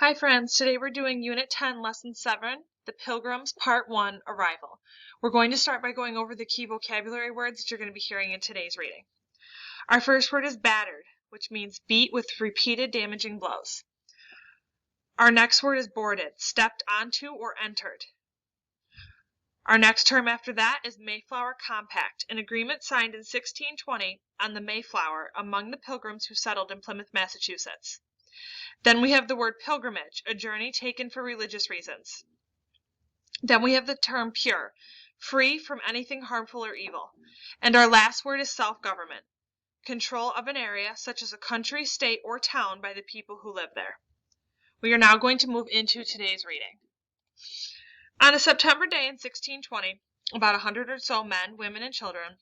Hi friends, today we're doing Unit 10, Lesson 7, The Pilgrims, Part 1, Arrival. We're going to start by going over the key vocabulary words that you're going to be hearing in today's reading. Our first word is battered, which means beat with repeated damaging blows. Our next word is boarded, stepped onto or entered. Our next term after that is Mayflower Compact, an agreement signed in 1620 on the Mayflower among the Pilgrims who settled in Plymouth, Massachusetts. Then we have the word pilgrimage, a journey taken for religious reasons. Then we have the term pure, free from anything harmful or evil. And our last word is self-government, control of an area such as a country, state, or town by the people who live there. We are now going to move into today's reading. On a September day in 1620, about 100 or so men, women, and children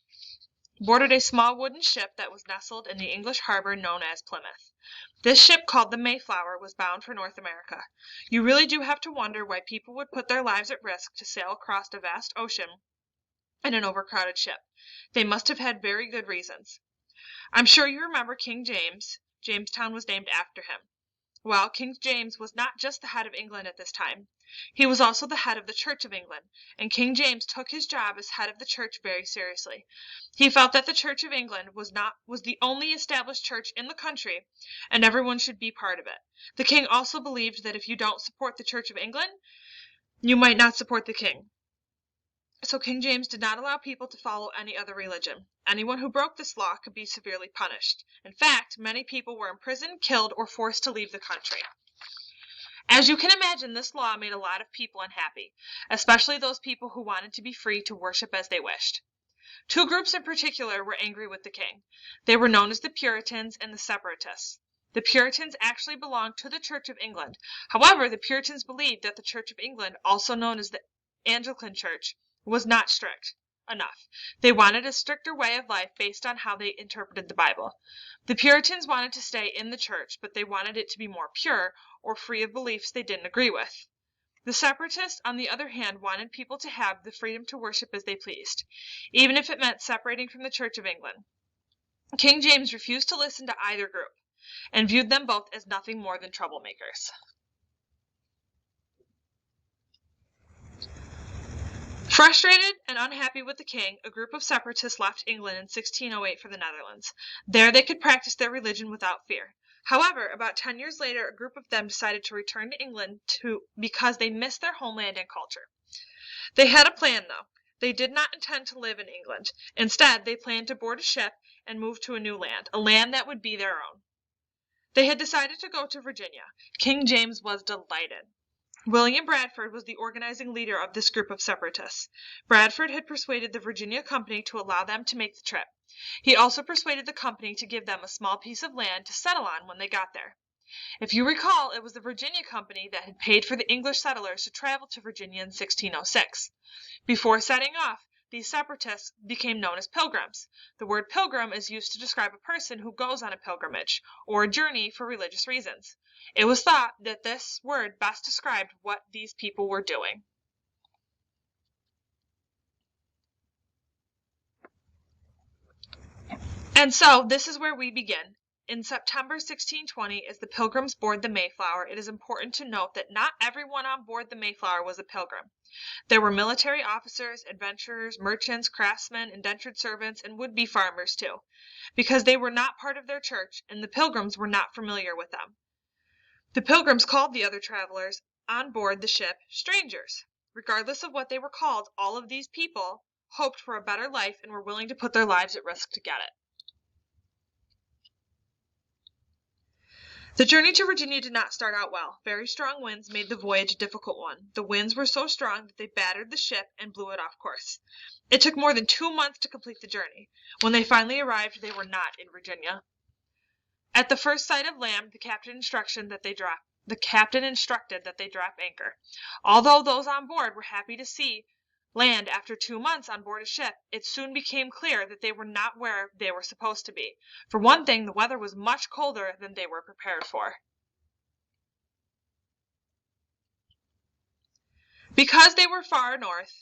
boarded a small wooden ship that was nestled in the English harbor known as Plymouth. This ship, called the Mayflower, was bound for North America. You really do have to wonder why people would put their lives at risk to sail across a vast ocean in an overcrowded ship. They must have had very good reasons. I'm sure you remember King James. Jamestown was named after him. Well, King James was not just the head of England at this time. He was also the head of the Church of England, and King James took his job as head of the church very seriously. He felt that the Church of England was the only established church in the country, and everyone should be part of it. The king also believed that if you don't support the Church of England, you might not support the king. So King James did not allow people to follow any other religion. Anyone who broke this law could be severely punished. In fact, many people were imprisoned, killed, or forced to leave the country. As you can imagine, this law made a lot of people unhappy, especially those people who wanted to be free to worship as they wished. Two groups in particular were angry with the king. They were known as the Puritans and the Separatists. The Puritans actually belonged to the Church of England. However, the Puritans believed that the Church of England, also known as the Anglican Church, was not strict enough. They wanted a stricter way of life based on how they interpreted the Bible. The Puritans wanted to stay in the church, but they wanted it to be more pure or free of beliefs they didn't agree with. The Separatists, on the other hand, wanted people to have the freedom to worship as they pleased, even if it meant separating from the Church of England. King James refused to listen to either group, and viewed them both as nothing more than troublemakers. Frustrated and unhappy with the king, a group of separatists left England in 1608 for the Netherlands. There they could practice their religion without fear. However, about 10 years later, a group of them decided to return to England because they missed their homeland and culture. They had a plan, though. They did not intend to live in England. Instead, they planned to board a ship and move to a new land, a land that would be their own. They had decided to go to Virginia. King James was delighted. William Bradford was the organizing leader of this group of separatists. Bradford had persuaded the Virginia Company to allow them to make the trip. He also persuaded the company to give them a small piece of land to settle on when they got there. If you recall, it was the Virginia Company that had paid for the English settlers to travel to Virginia in 1606. Before setting off, these separatists became known as pilgrims. The word pilgrim is used to describe a person who goes on a pilgrimage, or a journey for religious reasons. It was thought that this word best described what these people were doing. And so, this is where we begin. In September 1620, as the Pilgrims board the Mayflower, it is important to note that not everyone on board the Mayflower was a pilgrim. There were military officers, adventurers, merchants, craftsmen, indentured servants, and would-be farmers too, because they were not part of their church, and the Pilgrims were not familiar with them. The Pilgrims called the other travelers on board the ship strangers. Regardless of what they were called, all of these people hoped for a better life and were willing to put their lives at risk to get it. The journey to Virginia did not start out well. Very strong winds made the voyage a difficult one. The winds were so strong that they battered the ship and blew it off course. It took more than 2 months to complete the journey. When they finally arrived, they were not in Virginia. At the first sight of land, the captain instructed that they drop anchor. Although those on board were happy to see land after 2 months on board a ship, it soon became clear that they were not where they were supposed to be. For one thing, the weather was much colder than they were prepared for. Because they were far north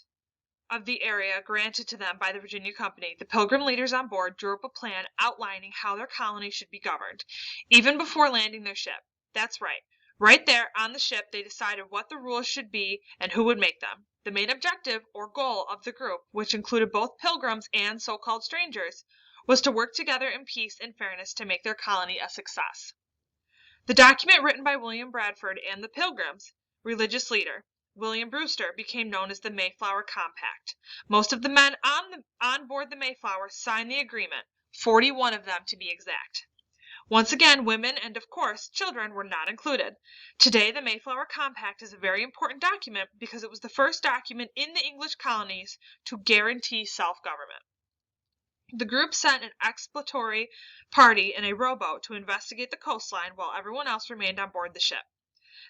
of the area granted to them by the Virginia Company, the Pilgrim leaders on board drew up a plan outlining how their colony should be governed, even before landing their ship. That's right. Right there on the ship, they decided what the rules should be and who would make them. The main objective or goal of the group, which included both pilgrims and so-called strangers, was to work together in peace and fairness to make their colony a success. The document written by William Bradford and the Pilgrims' religious leader, William Brewster, became known as the Mayflower Compact. Most of the men on board the Mayflower signed the agreement, 41 of them to be exact. Once again, women and, of course, children were not included. Today, the Mayflower Compact is a very important document because it was the first document in the English colonies to guarantee self-government. The group sent an exploratory party in a rowboat to investigate the coastline while everyone else remained on board the ship.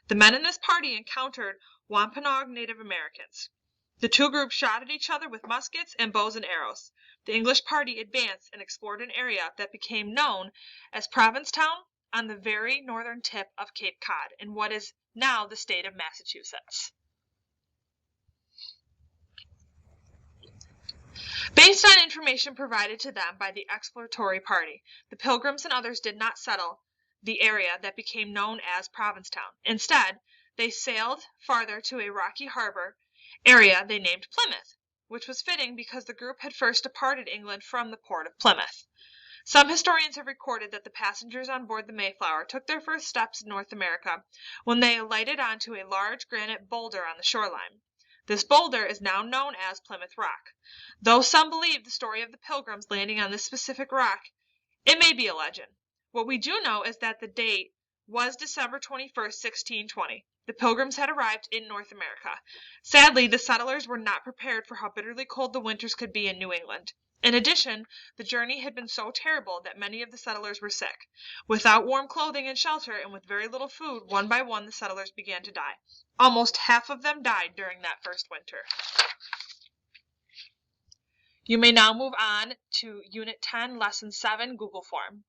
The men in this party encountered Wampanoag Native Americans. The two groups shot at each other with muskets and bows and arrows. The English party advanced and explored an area that became known as Provincetown on the very northern tip of Cape Cod in what is now the state of Massachusetts. Based on information provided to them by the exploratory party, the Pilgrims and others did not settle the area that became known as Provincetown. Instead, they sailed farther to a rocky harbor area they named Plymouth, which was fitting because the group had first departed England from the port of Plymouth. Some historians have recorded that the passengers on board the Mayflower took their first steps in North America when they alighted onto a large granite boulder on the shoreline. This boulder is now known as Plymouth Rock. Though some believe the story of the Pilgrims landing on this specific rock, it may be a legend. What we do know is that the date was December 21st, 1620. The Pilgrims had arrived in North America. Sadly, the settlers were not prepared for how bitterly cold the winters could be in New England. In addition, the journey had been so terrible that many of the settlers were sick. Without warm clothing and shelter, and with very little food, one by one the settlers began to die. Almost half of them died during that first winter. You may now move on to Unit 10, Lesson 7, Google Form.